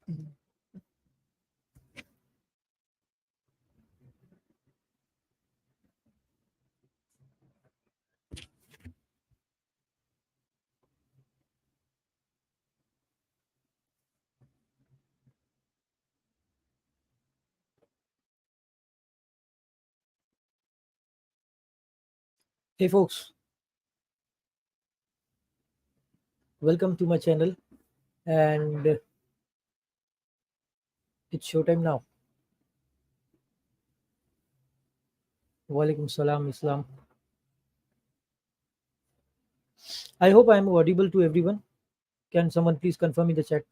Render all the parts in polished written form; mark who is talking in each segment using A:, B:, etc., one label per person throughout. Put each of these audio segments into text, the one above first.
A: Hey folks, welcome to my channel, and it's showtime now. Walaikum salam Islam. I hope I am audible to everyone. Can someone please confirm in the chat?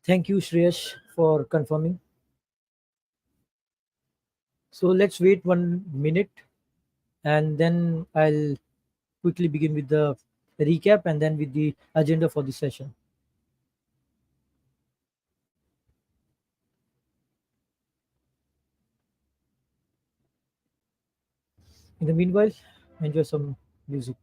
A: Thank you, Shreyash, for confirming. So let's wait 1 minute, and then I'll quickly begin with the recap and then with the agenda for the session. In the meanwhile, enjoy some music.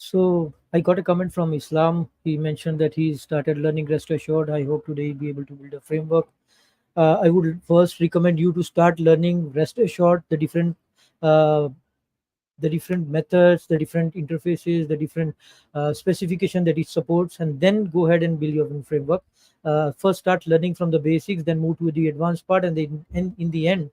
A: So I got a comment from Islam. He mentioned that he started learning Rest Assured. I hope today he'll be able to build a framework. I would first recommend you to start learning Rest Assured, uh, the different methods, the different interfaces, the different specification that it supports, and then go ahead and build your own framework. First, start learning from the basics, then move to the advanced part, and then in the end,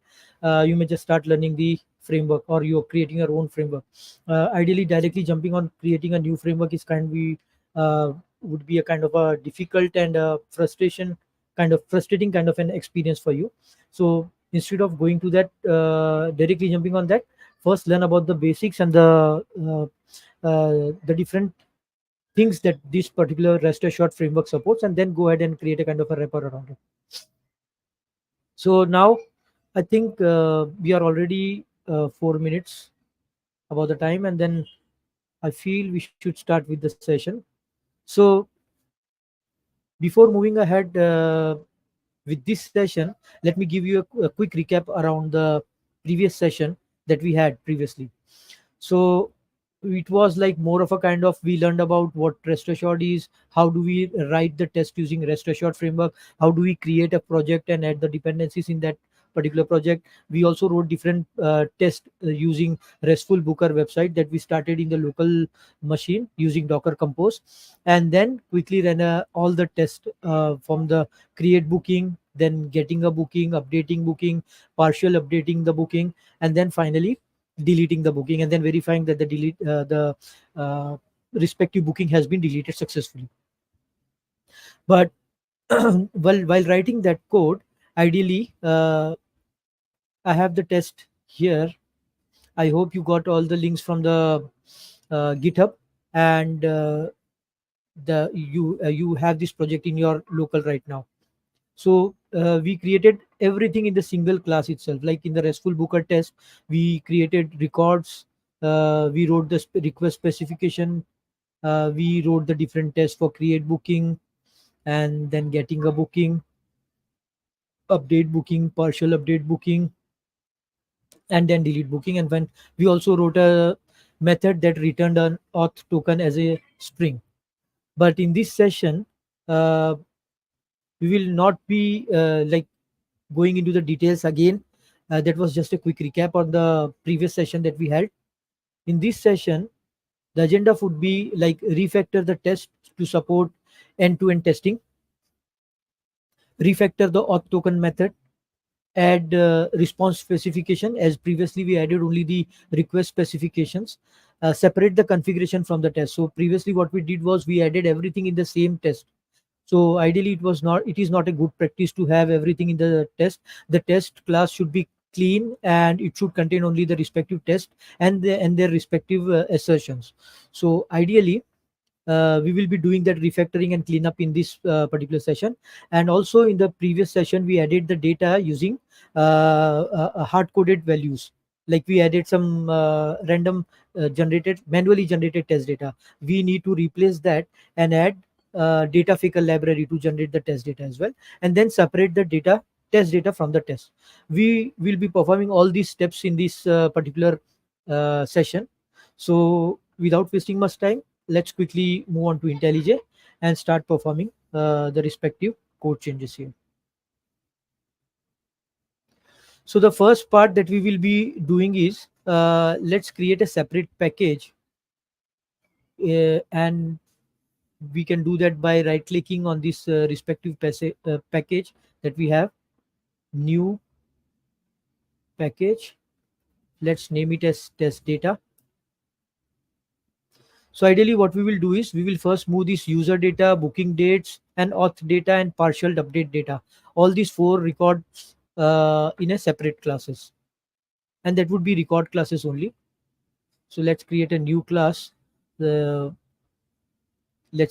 A: you may just start learning the framework, or you're creating your own framework. Ideally, directly jumping on creating a new framework is would be a kind of a difficult and frustrating kind of an experience for you. So instead of going to that directly jumping on that, first learn about the basics and the different things that this particular rest assured framework supports, and then go ahead and create a kind of a wrapper around it. So now I think we are already 4 minutes about the time, and then I feel we should start with the session. So before moving ahead with this session, let me give you a quick recap around the previous session that we had previously. So it was like more of a kind of, we learned about what rest assured is, how do we write the test using rest assured framework, how do we create a project and add the dependencies in that particular project. We also wrote different tests using restful booker website that we started in the local machine using Docker Compose, and then quickly ran all the tests from the create booking, then getting a booking, updating booking, partial updating the booking, and then finally deleting the booking, and then verifying that the respective booking has been deleted successfully. But While writing that code, ideally, I have the test here. I hope you got all the links from the GitHub, and the you have this project in your local right now. So we created everything in the single class itself. Like in the RESTful Booker test, we created records. We wrote the request specification. We wrote the different tests for create booking, and then getting a booking, update booking, partial update booking, and then delete booking. And when we also wrote a method that returned an auth token as a string. But in this session, uh, we will not be going into the details again. That was just a quick recap on the previous session that we had. In this session, the agenda would be like refactor the test to support end-to-end testing, refactor the auth token method, add response specification. As previously we added only the request specifications, separate the configuration from the test. So previously what we did was we added everything in the same test. So ideally it is not a good practice to have everything in the test. The test class should be clean, and it should contain only the respective test and their respective assertions. So ideally, we will be doing that refactoring and cleanup in this particular session. And also in the previous session we added the data using hard coded values. Like we added some random generated manually generated test data. We need to replace that and add data faker library to generate the test data as well, and then separate the data test data from the test. We will be performing all these steps in this particular session. So without wasting much time, let's quickly move on to IntelliJ and start performing the respective code changes here. So the first part that we will be doing is let's create a separate package, and we can do that by right clicking on this respective package that we have, new package. Let's name it as test data. So ideally what we will do is we will first move this user data, booking dates, and auth data and partial update data. All these four records in a separate classes, and that would be record classes only. So let's create a new class. Let's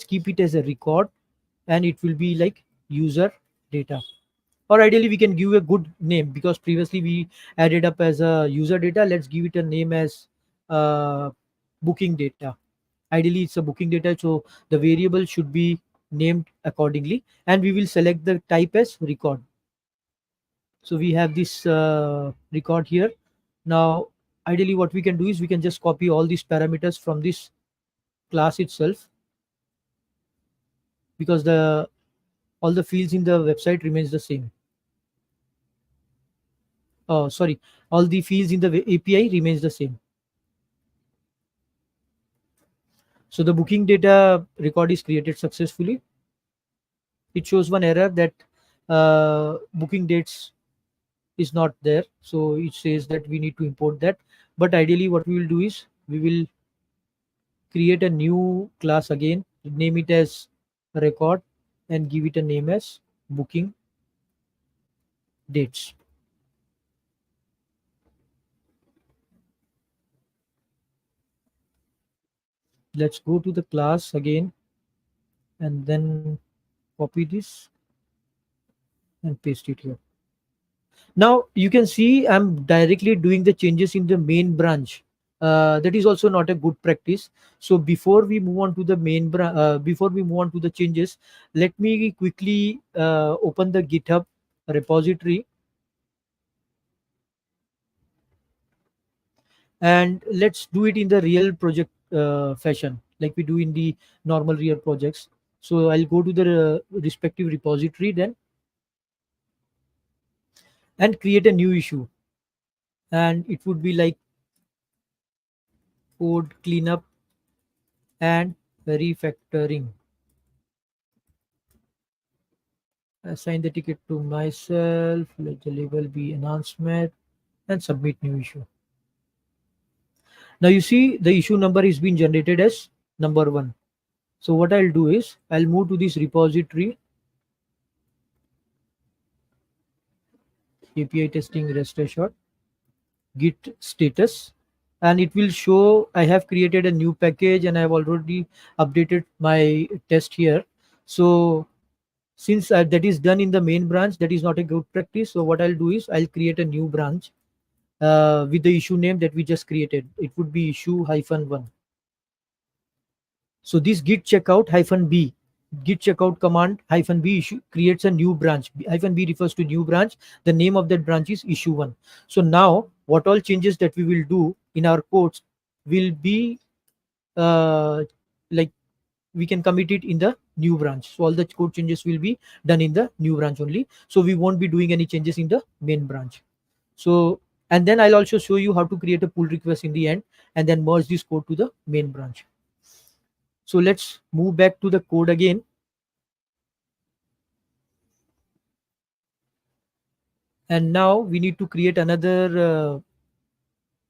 A: keep it as a record, and it will be like user data. Or ideally we can give a good name, because previously we added up as a user data. Let's give it a name as booking data. Ideally it's a booking data, so the variable should be named accordingly, and we will select the type as record. So we have this record here. Now ideally what we can do is we can just copy all these parameters from this class itself, because the all the fields in the website remains the same. Oh sorry, all the fields in the API remains the same. So the booking data record is created successfully. It shows one error that booking dates is not there. So it says that we need to import that. But ideally what we will do is we will create a new class again, name it as record, and give it a name as booking dates. Let's go to the class again and then copy this and paste it here. Now you can see I'm directly doing the changes in the main branch. That is also not a good practice. So before we move on to the before we move on to the changes, let me quickly open the GitHub repository, and let's do it in the real project fashion, like we do in the normal real projects. So I'll go to the respective repository then and create a new issue, and it would be like code cleanup and refactoring. Assign the ticket to myself, let the label be announcement, and submit new issue. Now you see the issue number is being generated as number 1. So what I'll do is I'll move to this repository API testing rest assured git status, and it will show I have created a new package and I have already updated my test here. So since that is done in the main branch, that is not a good practice. So what I'll do is I'll create a new branch with the issue name that we just created. It would be issue hyphen one. So this git checkout hyphen b, git checkout command hyphen b issue creates a new branch. Hyphen b refers to new branch. The name of that branch is issue one. So now what all changes that we will do in our codes will be uh, like we can commit it in the new branch. So all the code changes will be done in the new branch only. So we won't be doing any changes in the main branch. So and then I'll also show you how to create a pull request in the end and then merge this code to the main branch. So let's move back to the code again. And now we need to create another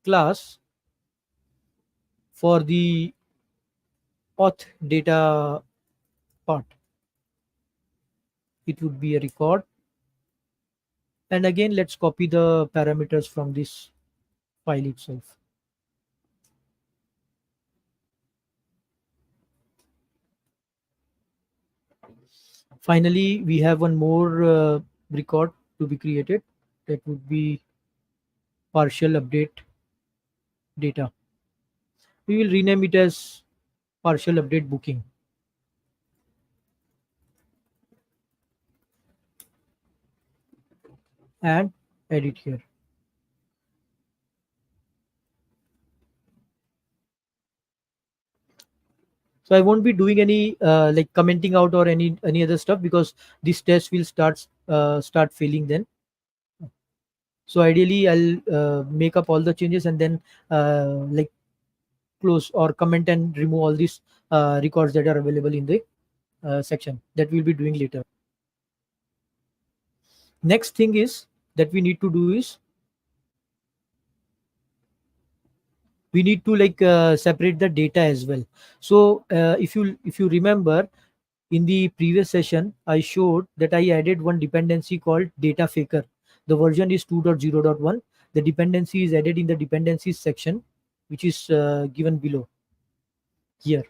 A: class for the auth data part. It would be a record. And again, let's copy the parameters from this file itself. Finally, we have one more record to be created. That would be partial update data. We will rename it as partial update booking. And edit here. So I won't be doing any like commenting out or any other stuff because this test will start failing then. So ideally I'll make up all the changes and then like close or comment and remove all these records that are available in the section. That we'll be doing later. Next thing is that we need to do is we need to like separate the data as well. So if you remember, in the previous session I showed that I added one dependency called data faker. The version is 2.0.1. The dependency is added in the dependencies section, which is given below here,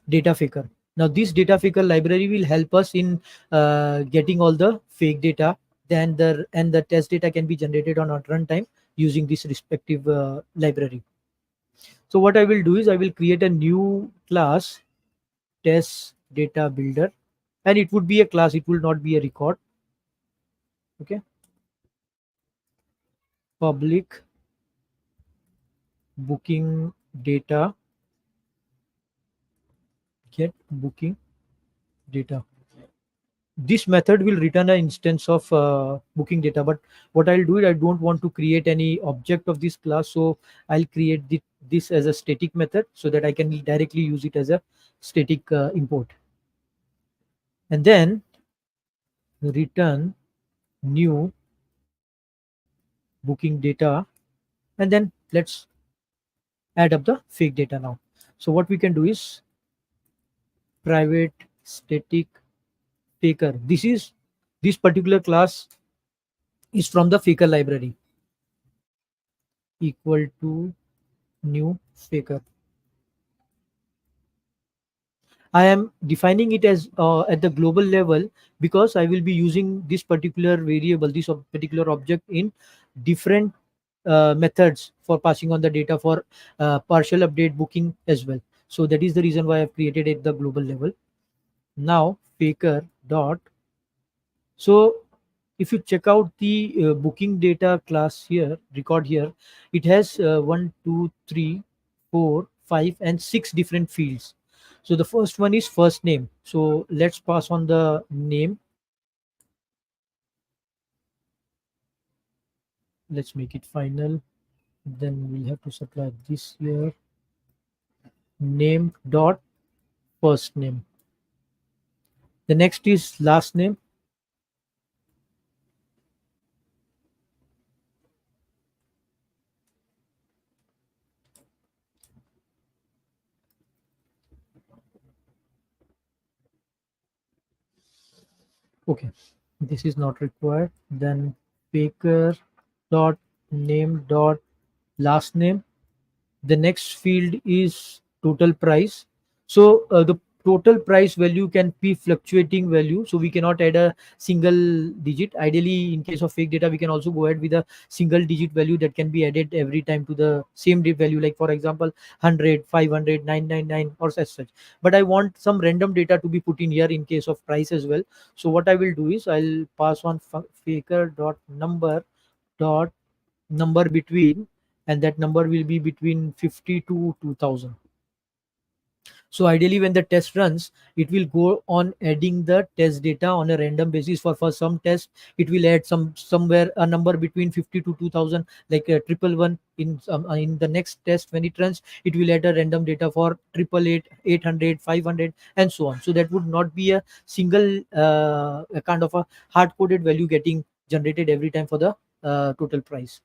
A: data faker. Now this data faker library will help us in getting all the fake data. Then the test data can be generated on our runtime using this respective library. So what I will do is I will create a new class, test data builder, and it would be a class, it will not be a record. Okay, public booking data, get booking data. This method will return an instance of booking data, but what I'll do is I don't want to create any object of this class, so I'll create this as a static method so that I can directly use it as a static import, and then return new booking data, and then let's add up the fake data now. So what we can do is private static faker. This particular class is from the faker library, equal to new faker. I am defining it as at the global level because I will be using this particular variable, this particular object in different methods for passing on the data for partial update booking as well. So that is the reason why I've created it at the global level. Now faker dot. So if you check out the booking data class here, record here, it has 1, 2, 3, 4, 5, and 6 different fields. So the first one is first name. So let's pass on the name. Let's make it final. Then we'll have to supply this here. Name dot first name. The next is last name. Okay, this is not required. Then Baker dot name dot last name. The next field is total price. So the total price value can be fluctuating value, so we cannot add a single digit. Ideally, in case of fake data, we can also go ahead with a single digit value that can be added every time to the same value, like for example 100, 500, 999, or as such. But I want some random data to be put in here in case of price as well. So what I will do is I'll pass on faker dot dot number between, and that number will be between 50 to 2000. So ideally when the test runs, it will go on adding the test data on a random basis. For some test, it will add somewhere a number between 50 to 2000, like a triple one. In the next test when it runs, it will add a random data for triple eight, 800, 500, and so on. So that would not be a single a kind of a hard coded value getting generated every time for the total price.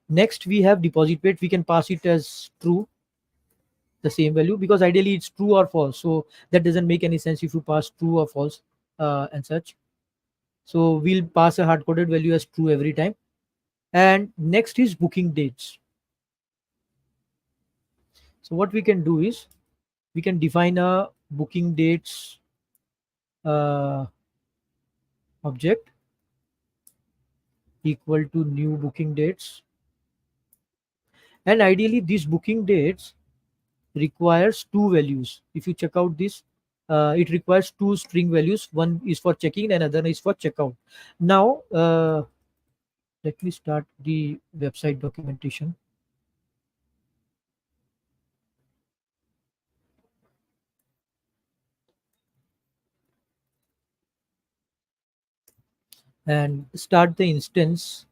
A: Next, we have deposit rate. We can pass it as true, the same value, because ideally it's true or false. So that doesn't make any sense if you pass true or false and such. So we'll pass a hard coded value as true every time. And next is booking dates. So what we can do is we can define a booking dates uh, object equal to new booking dates. And ideally, these booking dates requires two values. If you check out this, it requires two string values. One is for checking and other is for checkout. Now let me start the website documentation. And start the instance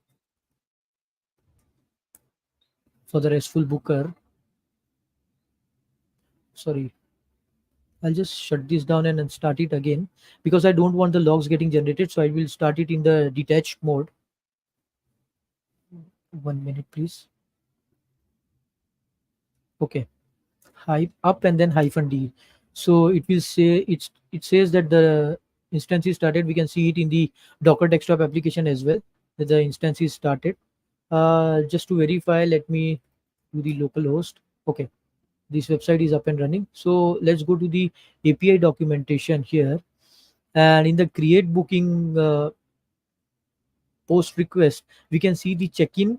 A: for the RESTful booker. Sorry, I'll just shut this down and then start it again, because I don't want the logs getting generated. So I will start it in the detached mode. 1 minute, please. Okay, up and then -d. So it will say it says that the instance is started. We can see it in the Docker desktop application as well, that the instance is started. Just to verify, let me do the localhost. Okay, this website is up and running. So let's go to the API documentation here, and in the create booking post request, we can see the check-in.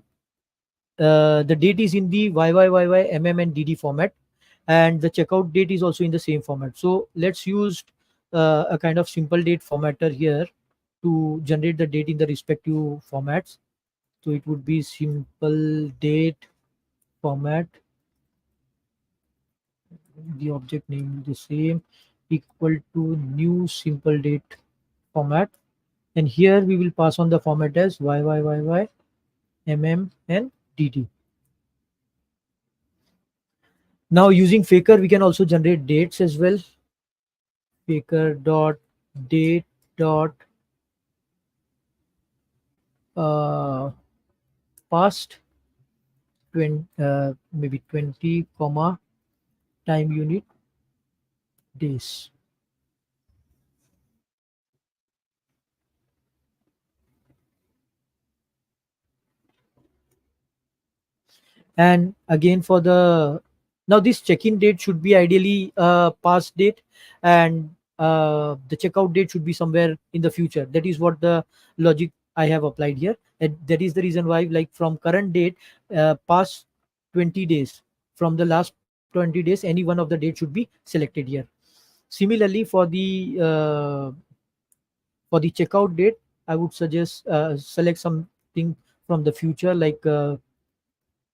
A: The date is in the YYYY MM and DD format, and the checkout date is also in the same format. So let's use a kind of simple date formatter here to generate the date in the respective formats. So it would be simple date format, the object name the same, equal to new simple date format, and here we will pass on the format as YYYY MM and DD. Now using Faker, we can also generate dates as well. Faker dot date dot uh, past 20, maybe 20 comma time unit days. And again for the, now this check-in date should be ideally past date, and the checkout date should be somewhere in the future. That is what the logic I have applied here, and that is the reason why, like from current date past 20 days, from the last 20 days, any one of the dates should be selected here. Similarly for the checkout date, I would suggest select something from the future, like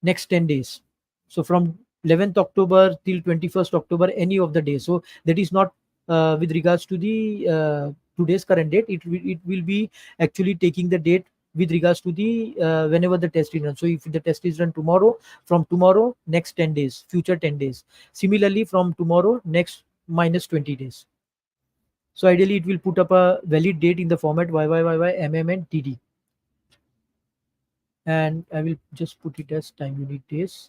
A: next 10 days. So from 11th October till 21st October, any of the days. So that is not with regards to the today's current date. It will be actually taking the date with regards to the whenever the test is run. So if the test is run tomorrow, from tomorrow next 10 days, future 10 days. Similarly, from tomorrow next minus 20 days. So ideally, it will put up a valid date in the format YYYY, MM, and TD. And I will just put it as time unit days.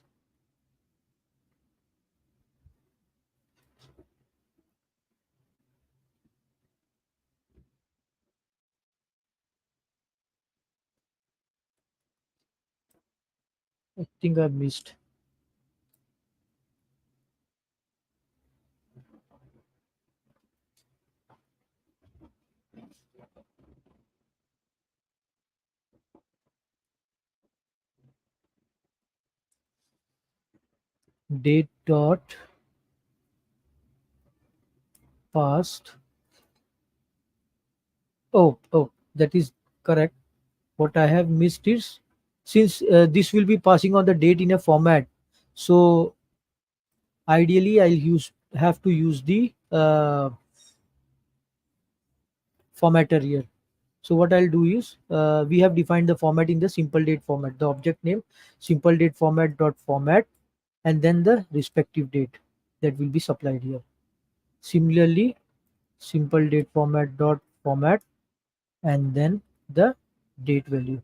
A: I think I missed date dot past. Oh, that is correct. What I have missed is, since this will be passing on the date in a format, so ideally I'll use have to use the formatter here. So what I'll do is, we have defined the format in the simple date format, the object name simple date format dot format, and then the respective date that will be supplied here. Similarly, simple date format dot format, and then the date value.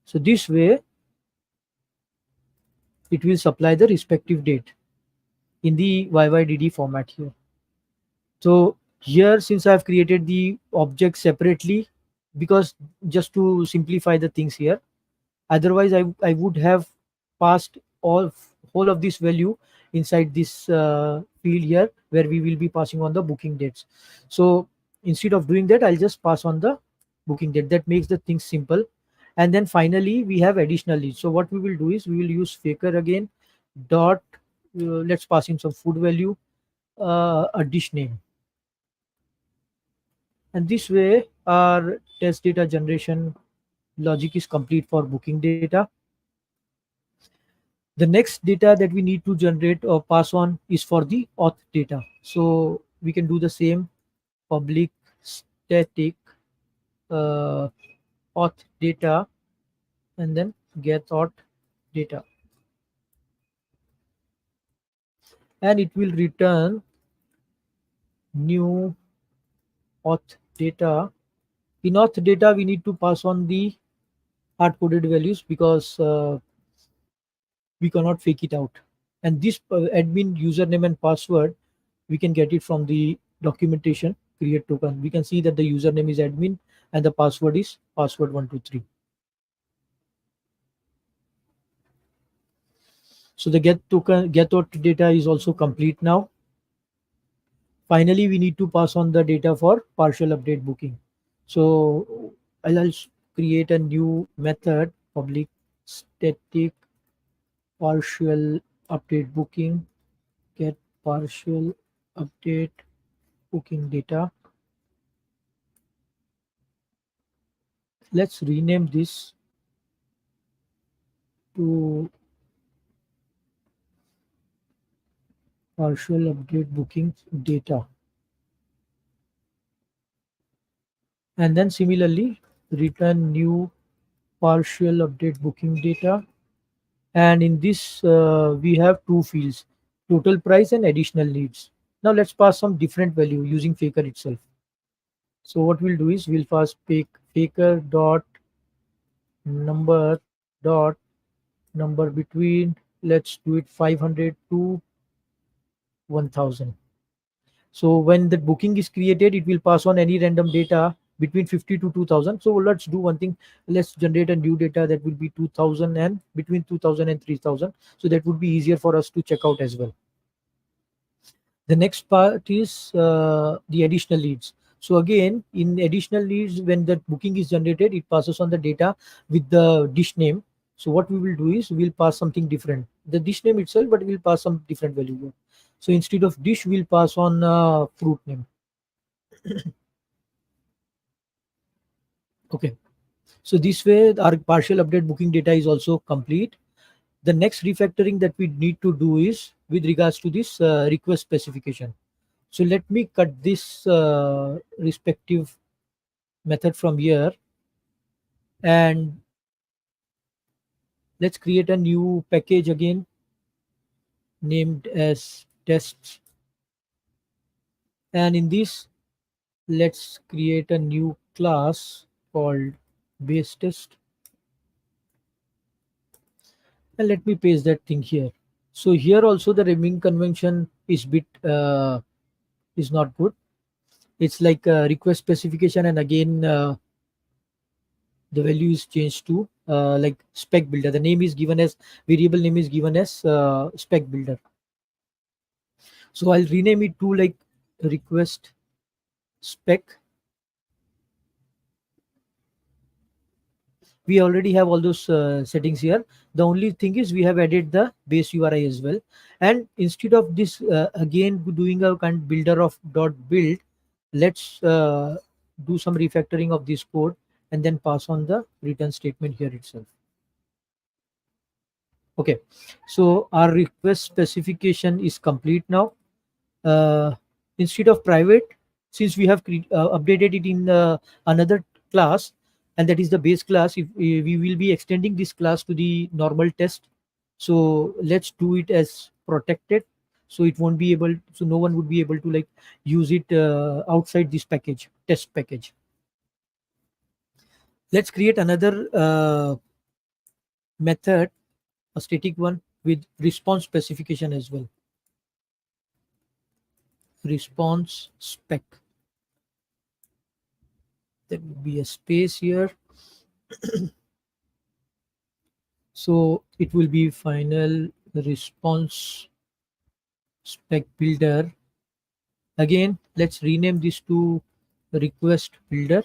A: So this way it will supply the respective date in the YYDD format here. So here, since I've created the object separately, because just to simplify the things here, otherwise I would have passed all whole of this value inside this field here, where we will be passing on the booking dates. So instead of doing that, I'll just pass on the booking date. That makes the things simple. And then finally we have additional leads. So what we will do is, we will use faker again dot, let's pass in some food value, a dish name, and this way our test data generation logic is complete for booking data. The next data that we need to generate or pass on is for the auth data. So we can do the same, public static uh, auth data, and then get auth data, and it will return new auth data. In auth data, we need to pass on the hard coded values, because we cannot fake it out. And this admin username and password, we can get it from the documentation create token. We can see that the username is admin and the password is password123. So the get token get out data is also complete now. Finally, we need to pass on the data for partial update booking. So I'll also create a new method, public static partial update booking, get partial update booking data. Let's rename this to partial update booking data. And then similarly, return new partial update booking data. And in this, we have two fields, total price and additional leads. Now let's pass some different value using faker itself. So what we'll do is, we'll pass faker dot number dot number between, let's do it 500 to 1000. So when the booking is created, it will pass on any random data between 50 to 2000. So let's do one thing. Let's generate a new data that will be 2000 and between 2000 and 3000. So that would be easier for us to check out as well. The next part is the additional leads. So again, in additional leads, when the booking is generated, it passes on the data with the dish name. So what we will do is, we'll pass something different. The dish name itself, but we'll pass some different value here. So instead of dish, we'll pass on fruit name. Okay. So this way our partial update booking data is also complete. The next refactoring that we need to do is with regards to this request specification. So let me cut this respective method from here, and let's create a new package again named as tests. And in this, let's create a new class called base test, and let me paste that thing here. So here also the naming convention is bit is not good. It's like a request specification, and again The value is changed to like spec builder. The name is given as variable name is given as spec builder. So I'll rename it to like request spec. We already have all those settings here. The only thing is we have added the base URI as well. And instead of this again doing a kind of builder of dot build, let's do some refactoring of this code and then pass on the return statement here itself. Okay, so our request specification is complete now. uh, Instead of private, since we have updated it in another class, and that is the base class, if we will be extending this class to the normal test, so let's do it as protected, so it won't be able, so no one would be able to like use it outside this package, test package. Let's create another method, a static one with response specification as well. Response spec, there will be a space here. So it will be final response spec builder. Again, let's rename this to request builder.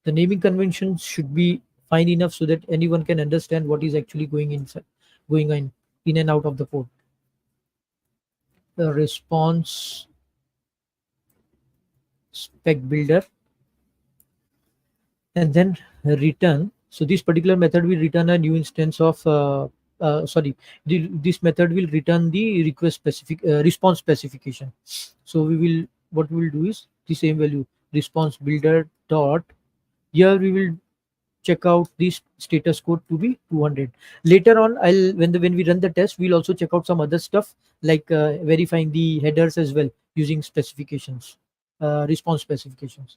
A: The naming convention should be fine enough so that anyone can understand what is actually going inside, going in and out of the code. The response spec builder, and then return. So this particular method will return a new instance of sorry, this method will return the request specific response specification. So we will, what we will do is the same value, response builder dot, here we will check out this status code to be 200. Later on, I'll when we run the test, we'll also check out some other stuff like verifying the headers as well using specifications, response specifications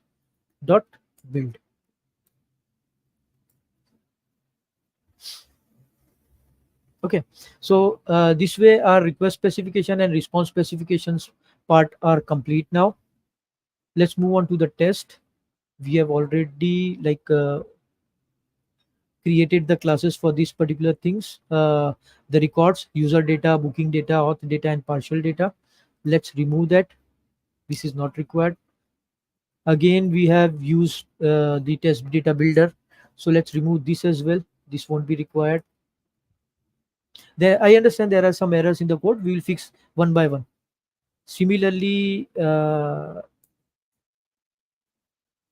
A: dot build. Okay, so this way our request specification and response specifications part are complete now. Let's move on to the test. We have already like created the classes for these particular things, the records, user data, booking data, auth data, and partial data. Let's remove that. This is not required. Again, we have used the test data builder, so let's remove this as well. This won't be required. There, I understand there are some errors in the code. We will fix one by one. Similarly,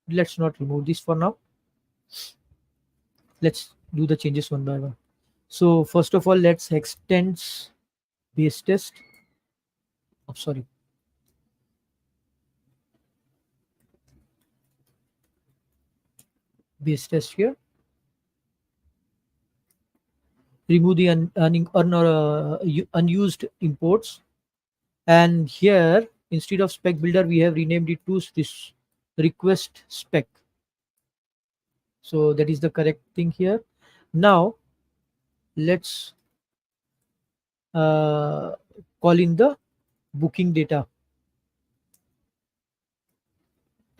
A: let's not remove this for now. Let's do the changes one by one. So first of all, let's extend base test. Oh, sorry. Base test here. Remove the unused imports. And here, instead of spec builder, we have renamed it to this request spec. So that is the correct thing here. Now let's call in the booking data.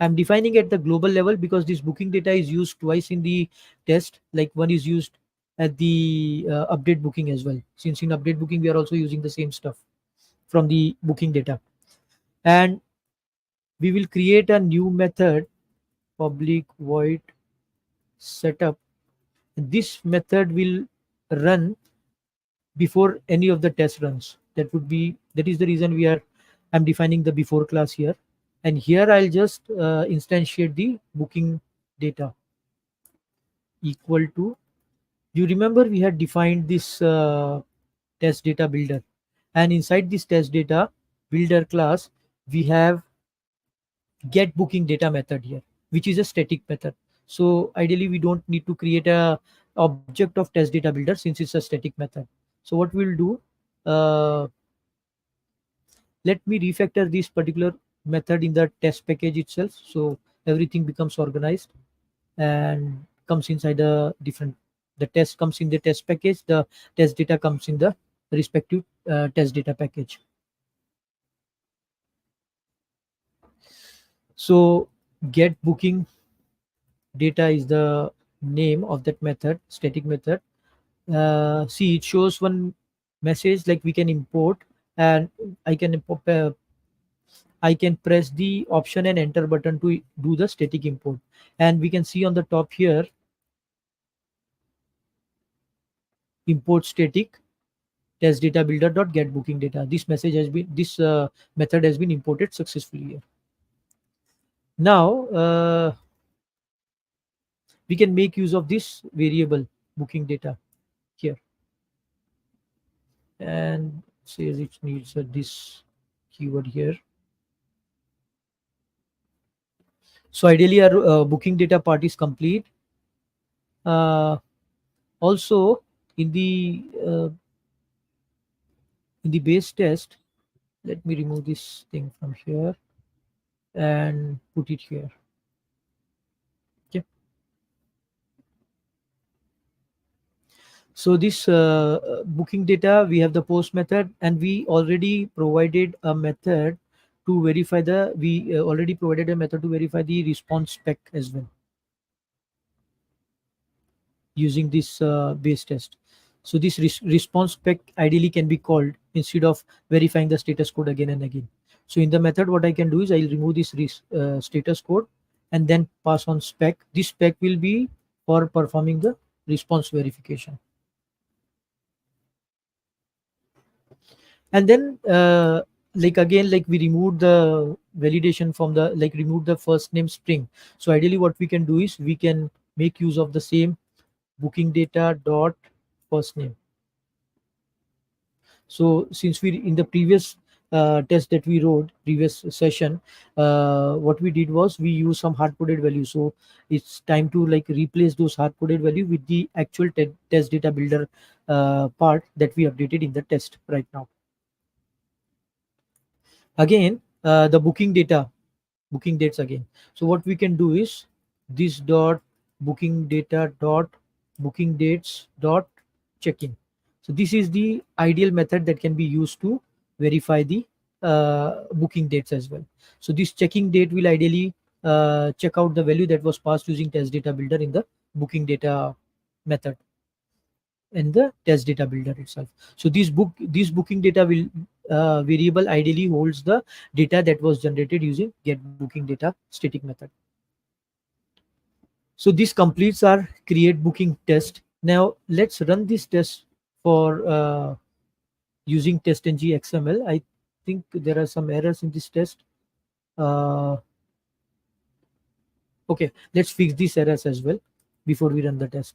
A: I'm defining at the global level because this booking data is used twice in the test. Like one is used at the update booking as well. Since in update booking, we are also using the same stuff from the booking data. And we will create a new method, public void setup. This method will run before any of the test runs. That is the reason I'm defining the before class here. And here I'll just instantiate the booking data equal to, you remember we had defined this test data builder, and inside this test data builder class we have get booking data method here, which is a static method. So ideally we don't need to create a object of test data builder since it's a static method. So what we'll do, uh, let me refactor this particular method in the test package itself, so everything becomes organized and comes inside a different, the test comes in the test package, the test data comes in the respective test data package. So get booking data is the name of that method, static method. See, it shows one message like we can import, and I can I can press the option and enter button to do the static import. And we can see on the top here, import static test data builder dot get booking data. This message has been, this method has been imported successfully here. Now we can make use of this variable booking data here, and says it needs this keyword here. So ideally our booking data part is complete. Uh, Also uh, in the base test, let me remove this thing from here and put it here. Okay. So this booking data, we have the post method, and we already provided a method to verify the, we already provided a method to verify the response spec as well, using this base test. So this response spec ideally can be called instead of verifying the status code again and again. So in the method, what I can do is I'll remove this status code and then pass on spec. This spec will be for performing the response verification. And then like again, like we removed the validation from the, like remove the first name string. So ideally what we can do is we can make use of the same booking data dot first name. So since we, in the previous test that we wrote, previous session, what we did was we used some hard coded value. So it's time to like replace those hard coded value with the actual test data builder part that we updated in the test right now. Again, the booking dates again. So what we can do is this dot booking data dot booking dates dot check-in. So this is the ideal method that can be used to verify the booking dates as well. So this checking date will ideally check out the value that was passed using test data builder in the booking data method in the test data builder itself. So this booking data will variable ideally holds the data that was generated using get booking data static method. So this completes our create booking test. Now let's run this test for using testng xml. I think there are some errors in this test. uh, okay, let's fix these errors as well before we run the test.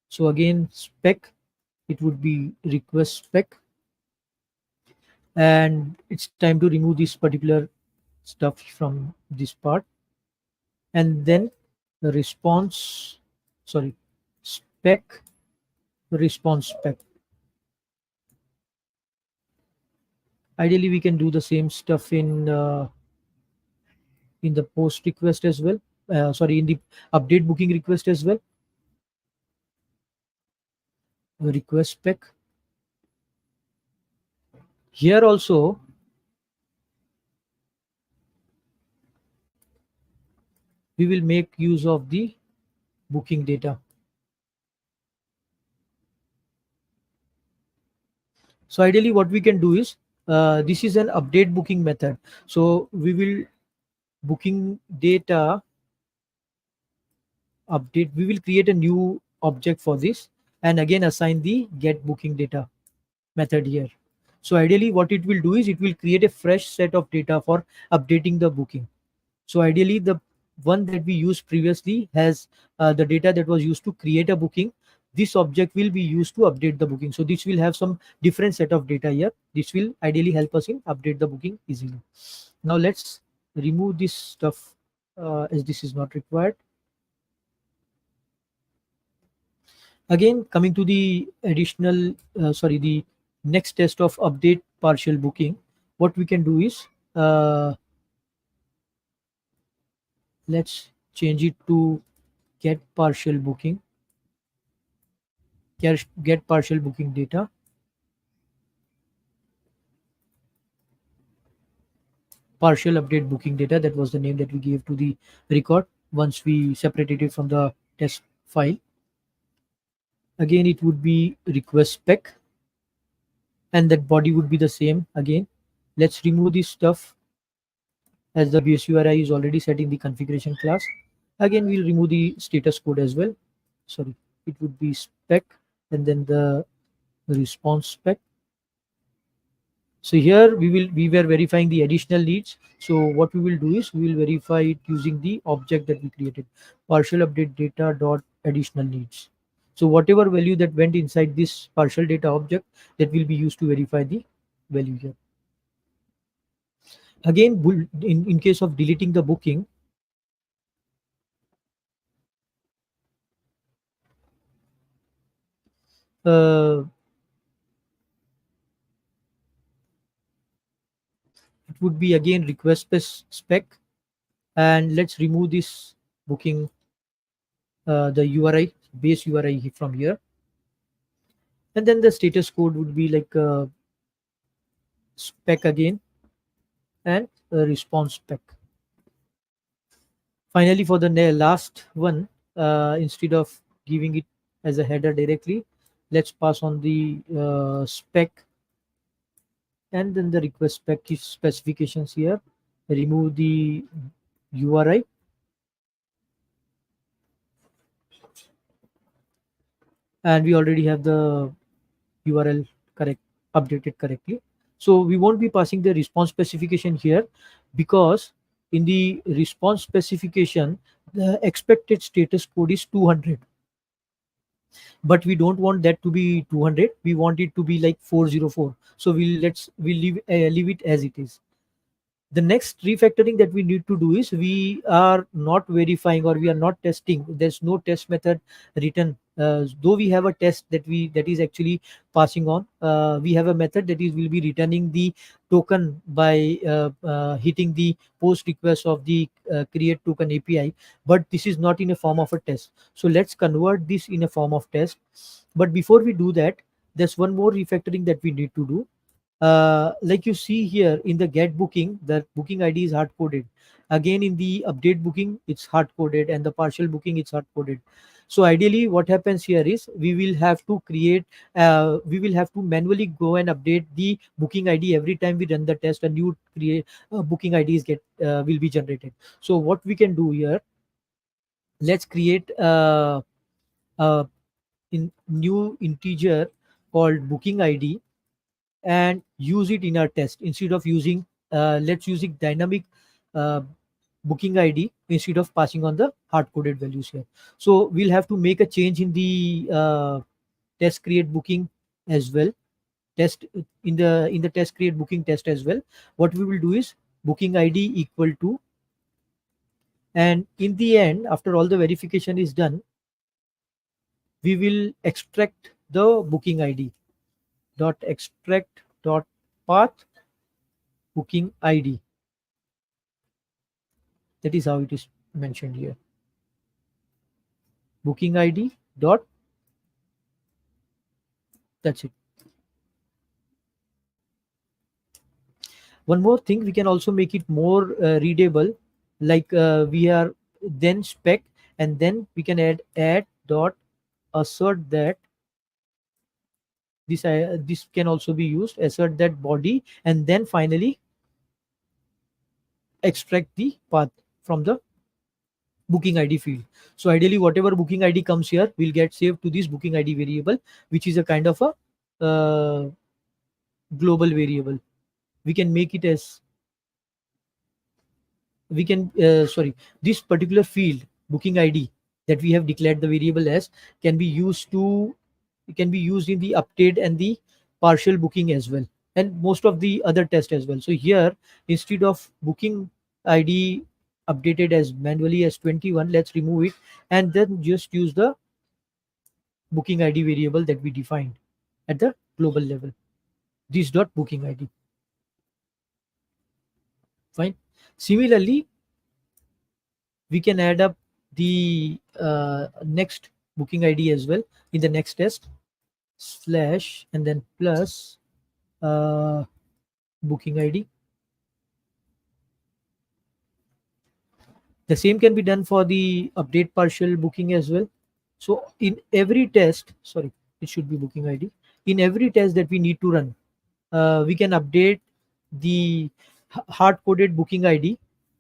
A: So again, spec, it would be request spec, and it's time to remove this particular stuff from this part. And then the response, sorry, spec, response spec. Ideally we can do the same stuff in the post request as well, sorry, in the update booking request as well. Request spec here also, we will make use of the booking data. So ideally what we can do is this is an update booking method. So we will booking data update, we will create a new object for this and again assign the get booking data method here. So ideally what it will do is it will create a fresh set of data for updating the booking. So ideally the one that we used previously has the data that was used to create a booking. This object will be used to update the booking. So this will have some different set of data here. This will ideally help us in update the booking easily. Now let's remove this stuff as this is not required. Again, coming to the additional, sorry, the next test of update partial booking, what we can do is let's change it to get partial booking, get partial booking data. partial update booking data. That was the name that we gave to the record once we separated it from the test file. Again, it would be request spec, and that body would be the same again. Let's remove this stuff as the base URI is already set in the configuration class. Again, we'll remove the status code as well. Sorry, it would be spec and then the response spec. So here we were verifying the additional needs. So what we will do is we will verify it using the object that we created, partial update data dot additional needs. So whatever value that went inside this partial data object, that will be used to verify the value here. Again, in case of deleting the booking, uh, it would be again request spec, and let's remove this booking, the URI, base URI from here, and then the status code would be like spec again and a response spec. Finally, for the last one, instead of giving it as a header directly, let's pass on the spec and then the request spec specifications here. Remove the URI, and we already have the URL correct updated correctly. So we won't be passing the response specification here, because in the response specification the expected status code is 200, but we don't want that to be 200. We want it to be like 404. So we'll leave it as it is. The next refactoring that we need to do is we are not verifying or we are not testing. There's no test method written, though we have a test that is actually passing on. We have a method that is will be returning the token by hitting the post request of the create token API, but this is not in a form of a test. So let's convert this in a form of test. But before we do that, there's one more refactoring that we need to do. Like you see here in the get booking, the booking ID is hard coded. Again, in the update booking, it's hard coded, and the partial booking, it's hard coded. So ideally, what happens here is we will have to we will have to manually go and update the booking ID every time we run the test. A new create booking IDs will be generated. So what we can do here, let's create a new integer called booking ID and use it in our test instead of using let's use it dynamic uh, booking ID instead of passing on the hard coded values here. So we'll have to make a change in the test create booking as well, test in the test create booking test as well. What we will do is booking ID equal to, and in the end, after all the verification is done, we will extract the booking ID dot extract dot path booking ID. That is how it is mentioned here. Booking ID dot, that's it. One more thing, we can also make it more readable, like we are then spec, and then we can add dot assert that this can also be used, assert that body, and then finally extract the path from the booking ID field. So ideally, whatever booking ID comes here will get saved to this booking ID variable, which is a kind of a global variable. We can make it as we can sorry, this particular field booking ID that we have declared the variable as can be used to, it can be used in the update and the partial booking as well, and most of the other tests as well. So here, instead of booking ID updated as manually as 21, let's remove it and then just use the booking ID variable that we defined at the global level, this dot booking ID. Fine. Similarly, we can add up the next booking ID as well in the next test, slash and then plus booking ID. The same can be done for the update partial booking as well. So in every test, sorry, it should be booking ID. In every test that we need to run, we can update the hard coded booking ID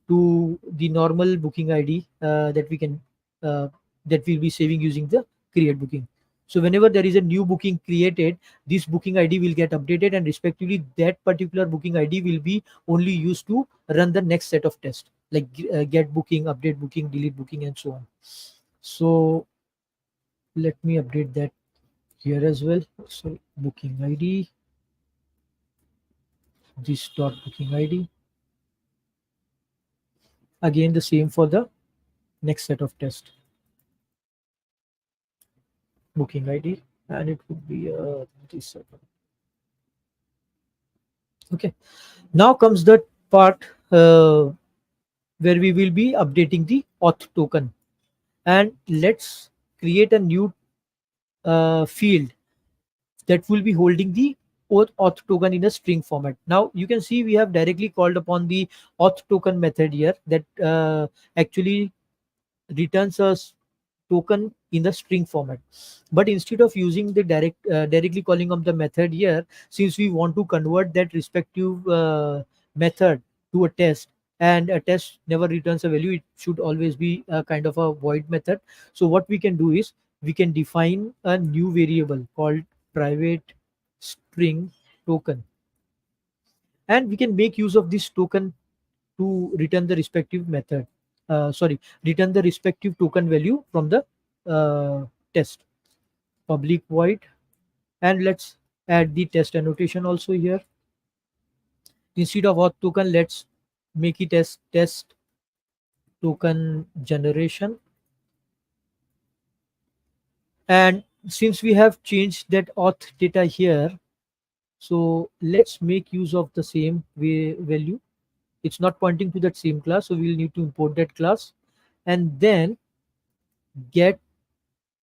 A: to the normal booking ID that we can that we'll be saving using the create booking. So whenever there is a new booking created, this booking ID will get updated, and respectively that particular booking ID will be only used to run the next set of tests, like get booking, update booking, delete booking, and so on. So let me update that here as well. So booking ID, this dot booking ID. Again, the same for the next set of test. Booking ID, and it would be this second. Okay. Now comes the part where we will be updating the auth token, and let's create a new field that will be holding the auth token in a string format. Now you can see we have directly called upon the auth token method here that actually returns a token in the string format. But instead of using the directly calling of the method here, since we want to convert that respective method to a test, and a test never returns a value, it should always be a kind of a void method. So what we can do is we can define a new variable called private string token, and we can make use of this token to return the respective method, return the respective token value from the test. Public void, and let's add the test annotation also here. Instead of auth token, let's make it as test token generation. And since we have changed that auth data here, so let's make use of the same value. It's not pointing to that same class, so we'll need to import that class, and then get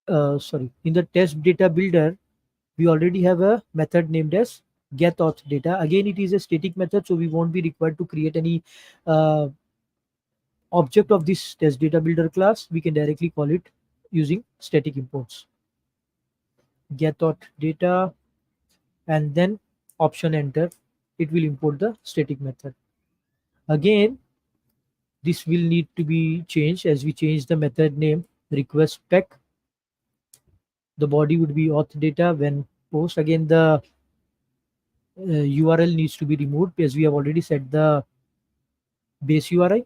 A: in the test data builder we already have a method named as get auth data. Again, it is a static method, so we won't be required to create any uh, object of this test data builder class. We can directly call it using static imports. Get auth data, and then option enter, it will import the static method. Again, this will need to be changed as we change the method name request spec. The body would be auth data. When post, again the URL needs to be removed as we have already set the base URI.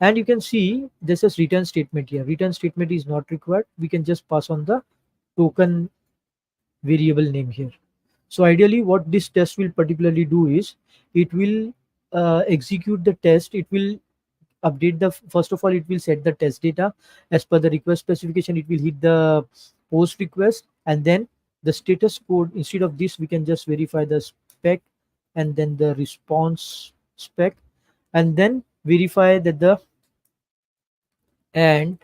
A: And you can see this is return statement here. Return statement is not required. We can just pass on the token variable name here. So ideally what this test will particularly do is it will execute the test. It will update the, first of all it will set the test data as per the request specification. It will hit the post request, and then the status code. Instead of this, we can just verify the spec and then the response spec, and then verify that the and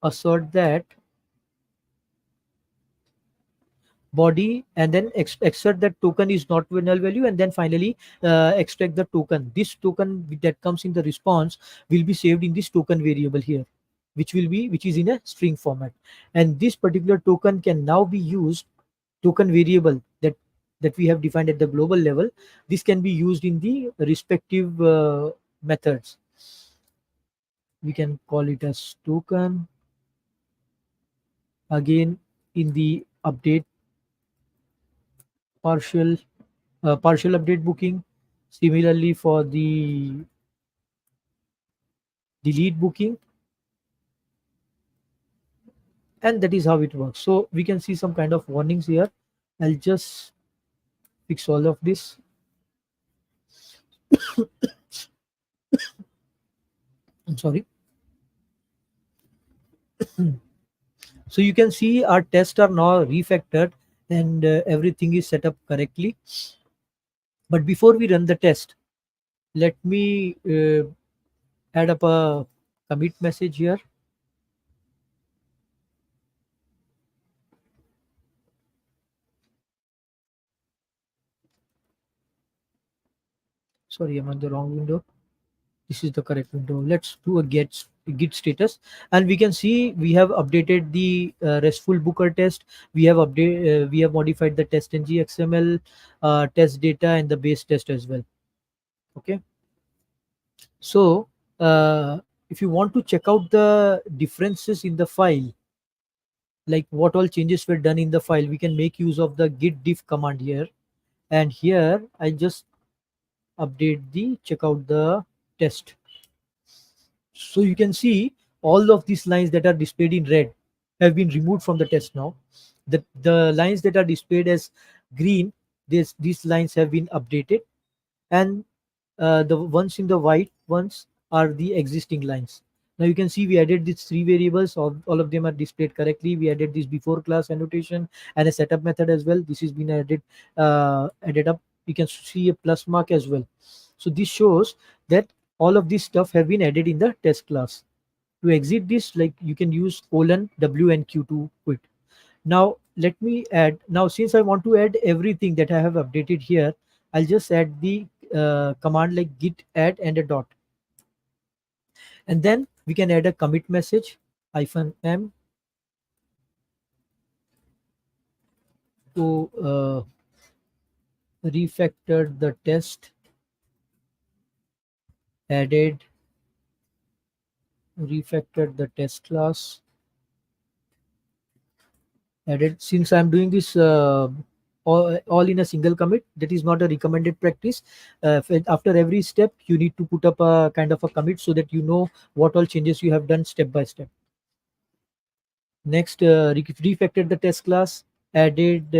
A: assert that body, and then extract that token is not null value, and then finally extract the token. This token that comes in the response will be saved in this token variable here, which is in a string format. And this particular token can now be used, token variable that we have defined at the global level. This can be used in the respective methods. We can call it as token. Again, in the update partial partial update booking. Similarly, for the delete booking, and that is how it works. So we can see some kind of warnings here. I'll just fix all of this. I'm sorry. So you can see our tests are now refactored, and everything is set up correctly. But before we run the test, let me add up a commit message here. Sorry, I'm on the wrong window. This is the correct window. Let's do a git status, and we can see we have updated the restful booker test. We have modified the test ng xml test data and the base test as well. Okay, so if you want to check out the differences in the file, like what all changes were done in the file, we can make use of the git diff command here. And here I just update the check out the test. So you can see all of these lines that are displayed in red have been removed from the test now. The lines that are displayed as green, these lines have been updated, and the ones in the white ones are the existing lines. Now you can see we added these three variables. All of them are displayed correctly. We added this before class annotation and a setup method as well. This has been added up. You can see a plus mark as well. So this shows that all of this stuff have been added in the test class. To exit this, like you can use colon w and q to quit. Now let me add, now since I want to add everything that I have updated here, I'll just add the command like git add and a dot, and then we can add a commit message -m to refactor the test, added refactor the test class, added. Since I'm doing this all in a single commit, that is not a recommended practice. After every step you need to put up a kind of a commit so that you know what all changes you have done step by step. Next, refactored the test class, added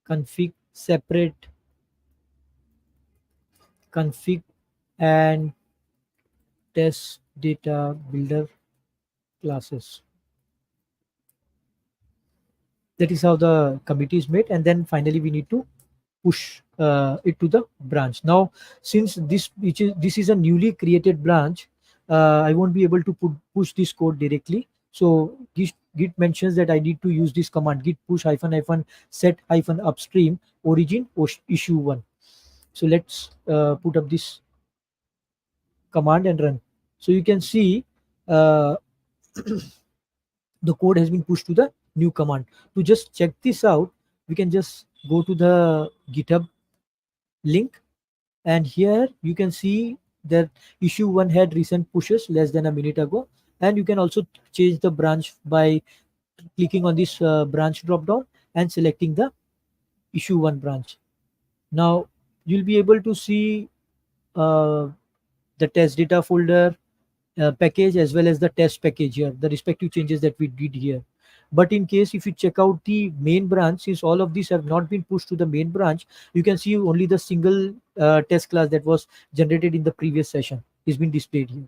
A: config separate config and test data builder classes. That is how the committee is made, and then finally we need to push it to the branch. Now since this is a newly created branch, I won't be able to push this code directly. So git mentions that I need to use this command git push hyphen hyphen set hyphen upstream origin issue one. So let's put up this command and run. So you can see uh, the code has been pushed to the new command. To just check this out, we can just go to the GitHub link, and here you can see that issue one had recent pushes less than a minute ago, and you can also change the branch by clicking on this branch drop down and selecting the issue one branch. Now you'll be able to see uh, the test data folder package as well as the test package here, the respective changes that we did here. But in case if you check out the main branch, since all of these have not been pushed to the main branch, you can see only the single test class that was generated in the previous session is being displayed here.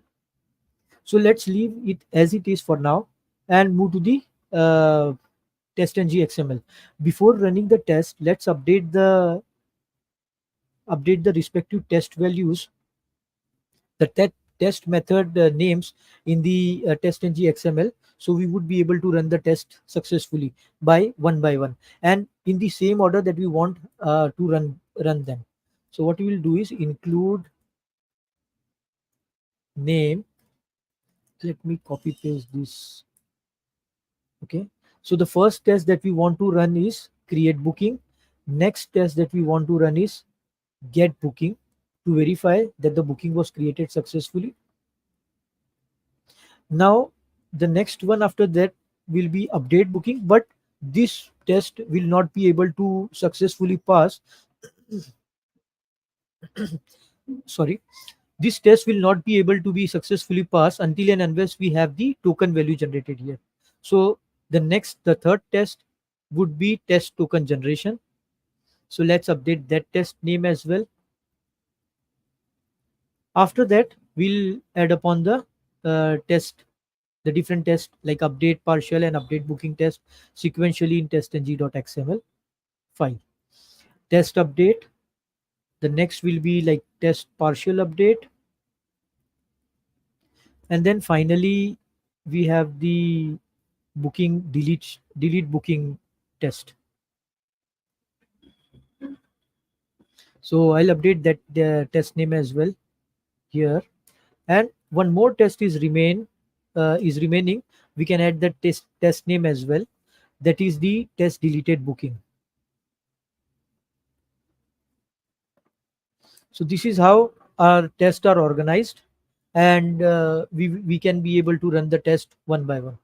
A: So let's leave it as it is for now and move to the test ng xml. Before running the test, let's update the respective test values, the test method names in the test ng xml, so we would be able to run the test successfully by one and in the same order that we want to run them. So what we will do is include name. Let me copy paste this. Okay, so the first test that we want to run is create booking. Next test that we want to run is get booking, to verify that the booking was created successfully. Now the next one after that will be update booking, but this test will not be able to successfully pass. Sorry, this test will not be able to be successfully passed until and unless we have the token value generated here. So the third test would be test token generation. So let's update that test name as well. After that we'll add upon the different tests like update partial and update booking test sequentially in testng.xml file. Test update, the next will be like test partial update, and then finally we have the booking delete booking test. So I'll update that the test name as well. here, and one more test is remaining. We can add the test name as well. That is the test deleted booking. So this is how our tests are organized, and we can be able to run the test one by one.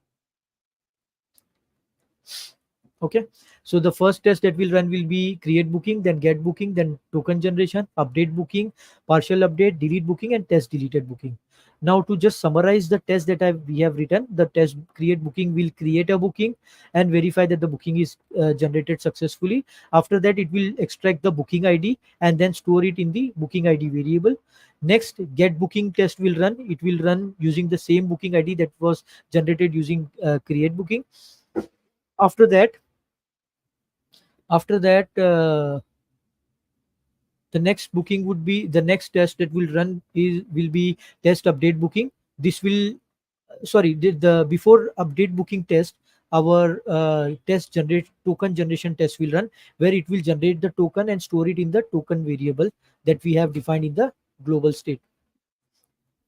A: Okay, so the first test that we'll run will be create booking, then get booking, then token generation, update booking, partial update, delete booking, and test deleted booking. Now to just summarize the test that we have written, the test create booking will create a booking and verify that the booking is generated successfully. After that, it will extract the booking id and then store it in the booking id variable. Next, get booking test will run. It will run using the same booking id that was generated using create booking. After that, after that the next booking would be the next test that will run is will be test update booking. This will sorry the before update booking test, our test generate token generation test will run, where it will generate the token and store it in the token variable that we have defined in the global state.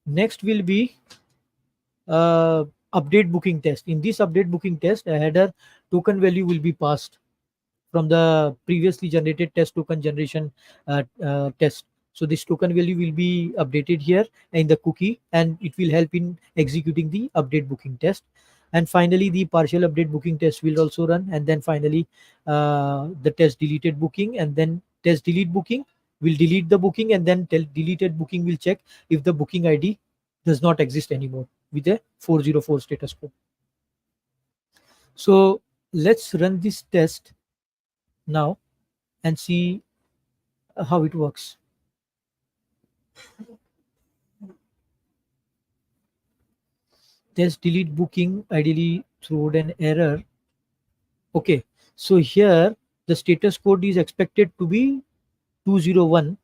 A: Next will be uh, update booking test. In this update booking test, a header token value will be passed from the previously generated test token generation test. So this token value will be updated here in the cookie, and it will help in executing the update booking test. And finally, the partial update booking test will also run. And then finally, the test deleted booking, and then test delete booking will delete the booking, and then deleted booking will check if the booking ID does not exist anymore with a 404 status code. So let's run this test now and see how it works. Test delete booking ideally throwed an error. Okay, so here the status code is expected to be 201,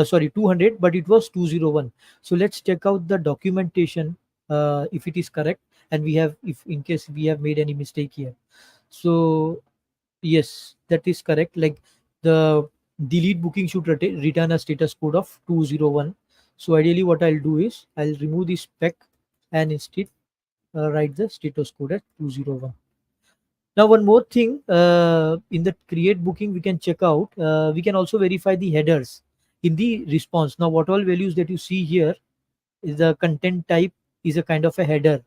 A: sorry 200, but it was 201. So let's check out the documentation if it is correct, and we have, if in case we have made any mistake here. So yes, that is correct. Like the delete booking should return a status code of 201. So ideally what I'll do is I'll remove this spec and instead write the status code at 201. Now one more thing, in the create booking we can check out, we can also verify the headers in the response. Now what all values that you see here is the content type is a kind of a header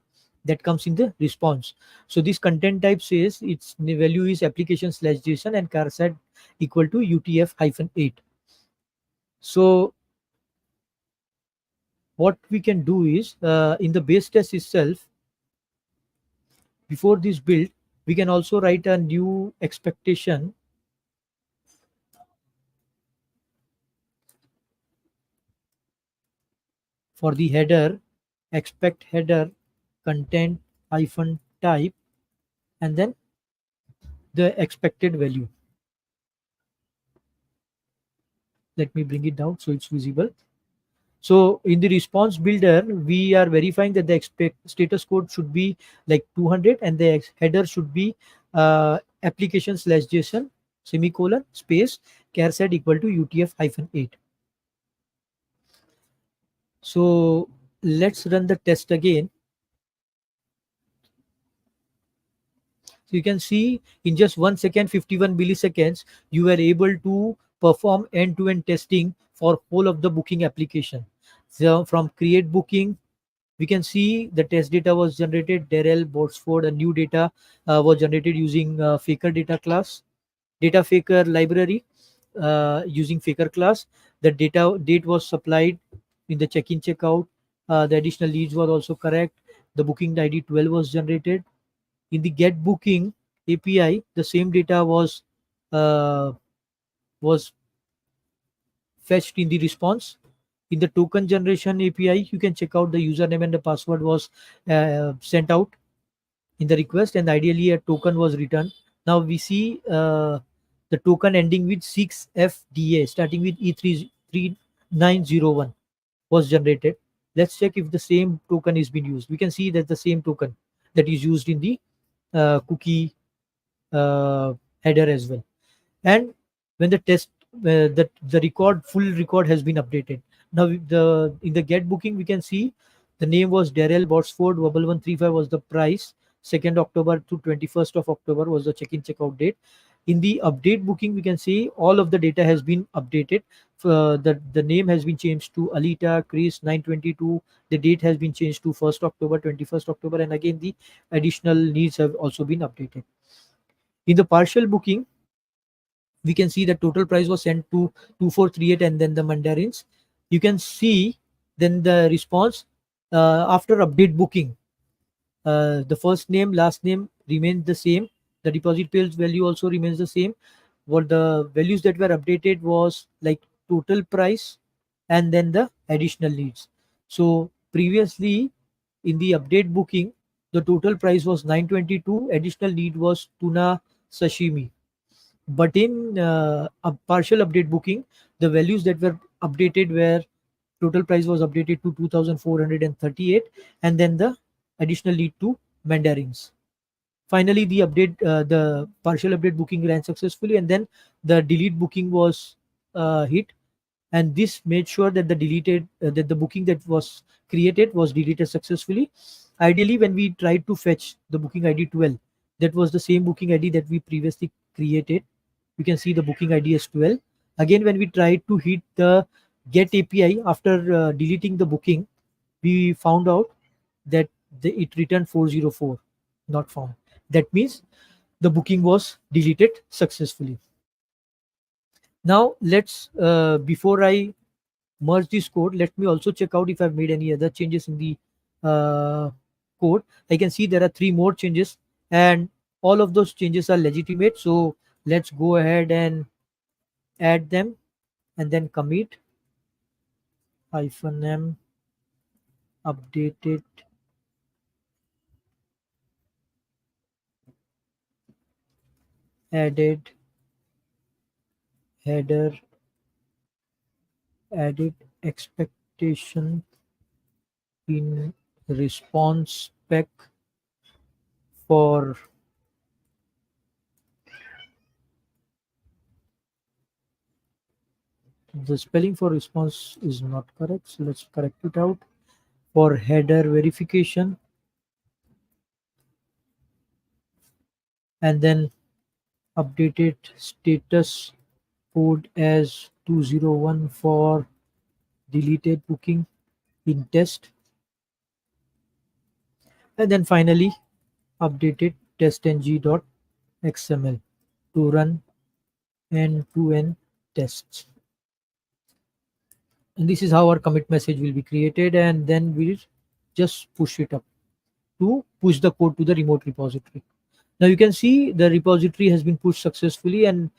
A: that comes in the response. So this content type says its value is application slash JSON and charset equal to UTF hyphen 8. So what we can do is in the base test itself, before this build, we can also write a new expectation for the header, expect header content hyphen type, and then the expected value. Let me bring it down so it's visible. So in the response builder, we are verifying that the expect status code should be like 200, and the header should be application slash JSON semicolon space charset equal to UTF hyphen 8. So let's run the test again. So you can see in just 1 second, 51 milliseconds, you were able to perform end-to-end testing for whole of the booking application. So from create booking, we can see the test data was generated. Darrell, Botsford, a new data was generated using Faker data class, data Faker library using Faker class. The data date was supplied in the check-in checkout. The additional leads were also correct. The booking ID 12 was generated. In the get booking API, the same data uh, was fetched in the response. In the token generation API, you can check out the username and the password was sent out in the request, and ideally a token was returned. Now we see the token ending with 6FDA starting with E3901 was generated. Let's check if the same token is being used. We can see that the same token that is used in the cookie uh, header as well. And when the test the record full record has been updated. Now the in the get booking we can see the name was Darrell Botsford. Bubble 135 was the price. 2nd October to 21st of October was the check-in checkout date. In the update booking we can see all of the data has been updated. The name has been changed to Alita Chris 922. The date has been changed to 1st October, 21st October, and again the additional needs have also been updated. In the partial booking we can see the total price was sent to 2438 and then the mandarins. You can see then the response after update booking. The first name last name remains the same, the deposit payable value also remains the same. What the values that were updated was like total price and then the additional needs. So previously in the update booking the total price was 922, additional need was tuna sashimi. But in a partial update booking the values that were updated were total price was updated to 2438 and then the additional lead to mandarins. Finally the partial update booking ran successfully and then the delete booking was hit, and this made sure that the booking that was created was deleted successfully. Ideally when we tried to fetch the booking id 12, that was the same booking id that we previously created. You can see the booking id is 12. Again when we tried to hit the get api after deleting the booking, we found out that it returned 404, not found. That means the booking was deleted successfully. Now let's before I merge this code, let me also check out if I've made any other changes in the code. I can see there are 3 more changes and all of those changes are legitimate. So let's go ahead and add them and then commit -m updated added header added expectation in response spec for the spelling for response is not correct, so let's correct it out. For header verification and then updated status code as 201 for deleted booking in test, and then finally updated testng.xml to run end-to-end tests. And this is how our commit message will be created, and then we'll just push it up to push the code to the remote repository. Now you can see the repository has been pushed successfully, and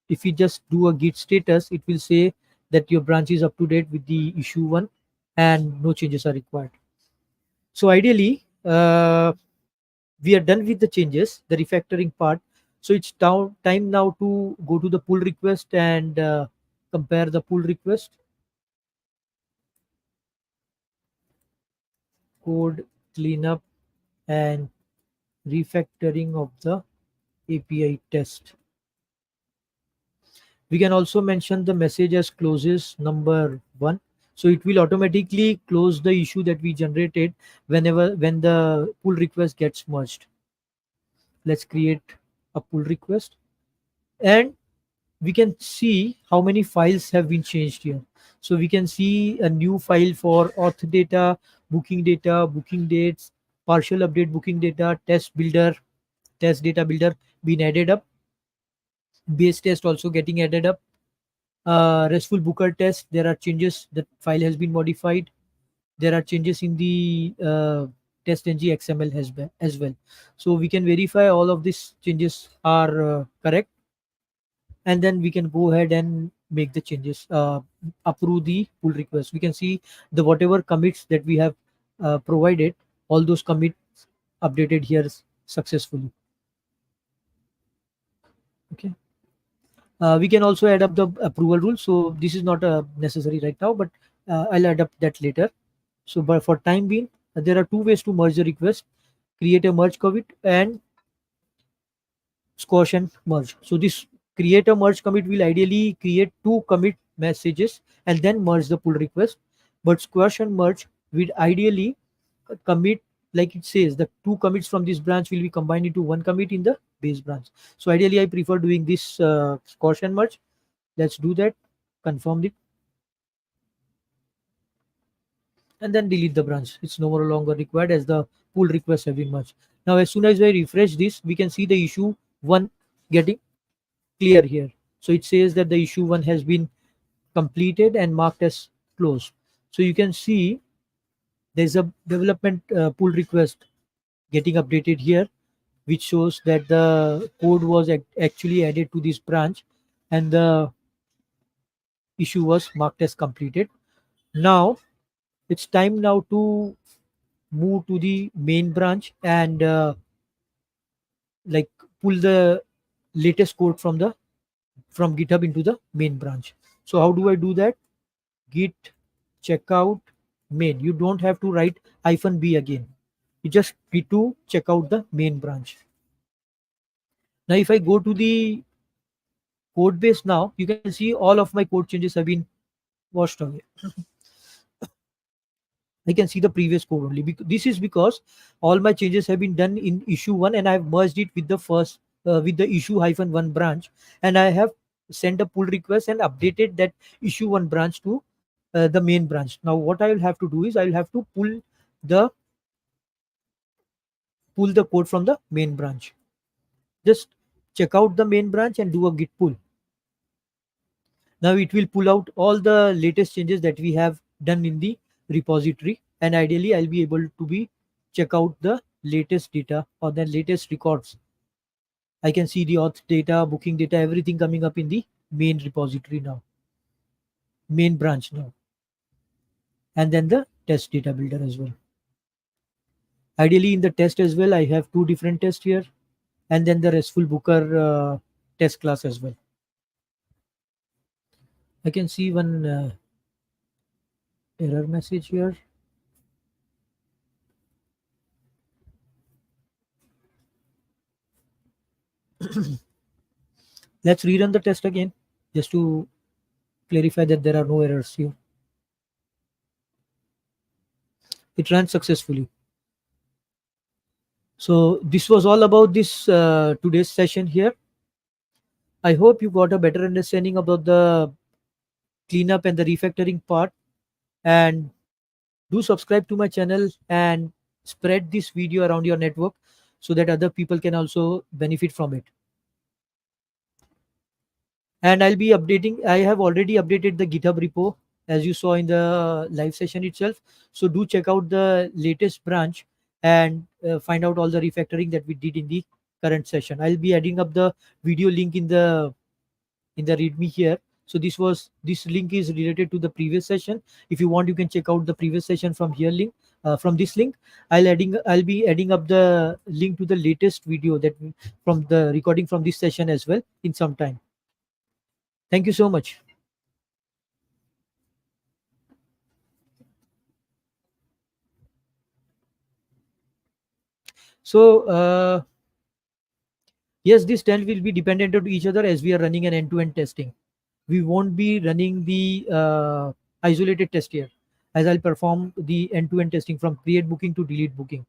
A: if you just do a git status it will say that your branch is up to date with the issue 1 and no changes are required. So ideally we are done with the changes, the refactoring part. So it's time now to go to the pull request and compare the pull request code cleanup and refactoring of the API test. We can also mention the message as closes number 1, so it will automatically close the issue that we generated when the pull request gets merged. Let's create a pull request and we can see how many files have been changed here. So we can see a new file for auth data, booking dates, partial update booking data, test builder, test data builder being added up, base test also getting added up, restful booker test. There are changes, the file has been modified. There are changes in the test ng xml as well. So we can verify all of these changes are correct, and then we can go ahead and make the changes, approve the pull request. We can see the whatever commits that we have provided, all those commits updated here successfully. Okay. We can also add up the approval rule. So this is not necessary right now, but I'll add up that later. So but for time being, there are 2 ways to merge the request: create a merge commit and squash and merge. So this create a merge commit will ideally create 2 commit messages and then merge the pull request. But squash and merge will ideally commit, like it says, the two commits from this branch will be combined into one commit in the base branch. So ideally I prefer doing this squash and merge. Let's do that. Confirm it and then delete the branch. It's no more longer required as the pull request have been merged. Now as soon as I refresh this, we can see the issue one getting clear here. So it says that the issue one has been completed and marked as closed. So you can see there's a development pull request getting updated here, which shows that the code was actually added to this branch and the issue was marked as completed. Now it's time now to move to the main branch and like pull the latest code from GitHub into the main branch. So how do I do that? Git checkout main. You don't have to write -b again. You just need to check out the main branch. Now if I go to the code base now, you can see all of my code changes have been washed away. I can see the previous code only. This is because all my changes have been done in issue one, and I've merged it with the first with the issue -1 branch, and I have sent a pull request and updated that issue one branch to the main branch. Now what I will have to do is I will have to the pull the code from the main branch. Just check out the main branch and do a git pull. Now it will pull out all the latest changes that we have done in the repository, and ideally I'll be able to be check out the latest data or the latest records. I can see the auth data, booking data, everything coming up in the main repository now, main branch now, and then the test data builder as well. Ideally in the test as well, I have two different tests here, and then the RESTful Booker test class as well. I can see one error message here. Let's rerun the test again just to clarify that there are no errors here. It ran successfully. So this was all about this today's session here. I hope you got a better understanding about the cleanup and the refactoring part, and do subscribe to my channel and spread this video around your network so that other people can also benefit from it. And I'll be updating. I have already updated the GitHub repo as you saw in the live session itself. So do check out the latest branch and find out all the refactoring that we did in the current session. I'll be adding up the video link in the readme here. So this link is related to the previous session. If you want, you can check out the previous session from here link. From this link, I'll be adding up the link to the latest video that from the recording from this session as well in some time. Thank you so much. So yes, this 10 will be dependent on each other as we are running an end-to-end testing. We won't be running the isolated test here, as I'll perform the end-to-end testing from create booking to delete booking.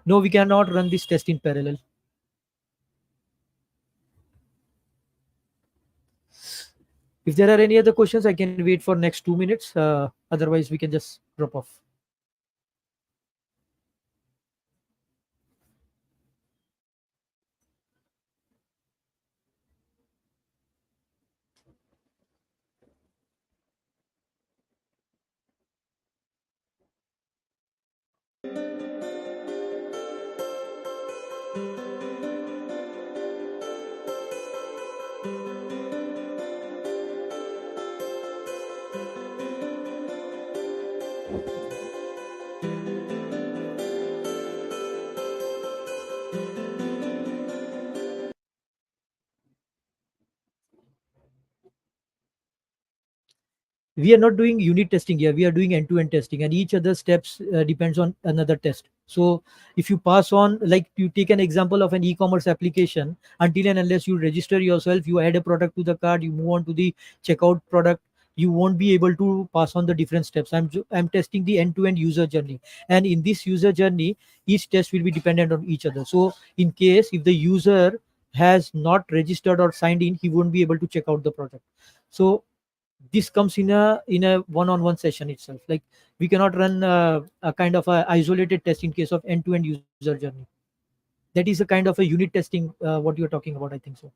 A: No, we cannot run this test in parallel. If there are any other questions, I can wait for next 2 minutes. Otherwise, we can just drop off. We are not doing unit testing here. We are doing end-to-end testing, and each other steps depends on another test. So if you pass on, like you take an example of an e-commerce application, until and unless you register yourself, you add a product to the cart, you move on to the checkout product, you won't be able to pass on the different steps. I'm testing the end-to-end user journey, and in this user journey, each test will be dependent on each other. So in case if the user has not registered or signed in, he won't be able to check out the product. So this comes in a one-on-one session itself. Like we cannot run a kind of a isolated test in case of end-to-end user journey. That is a kind of a unit testing, what you're talking about, I think so.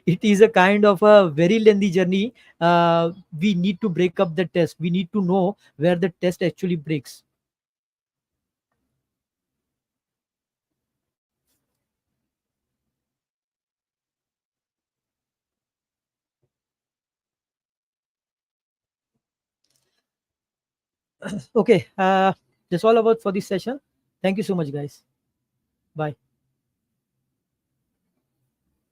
A: It is a kind of a very lengthy journey. We need to break up the test, we need to know where the test actually breaks. Okay, that's all about for this session. Thank you so much, guys. Bye.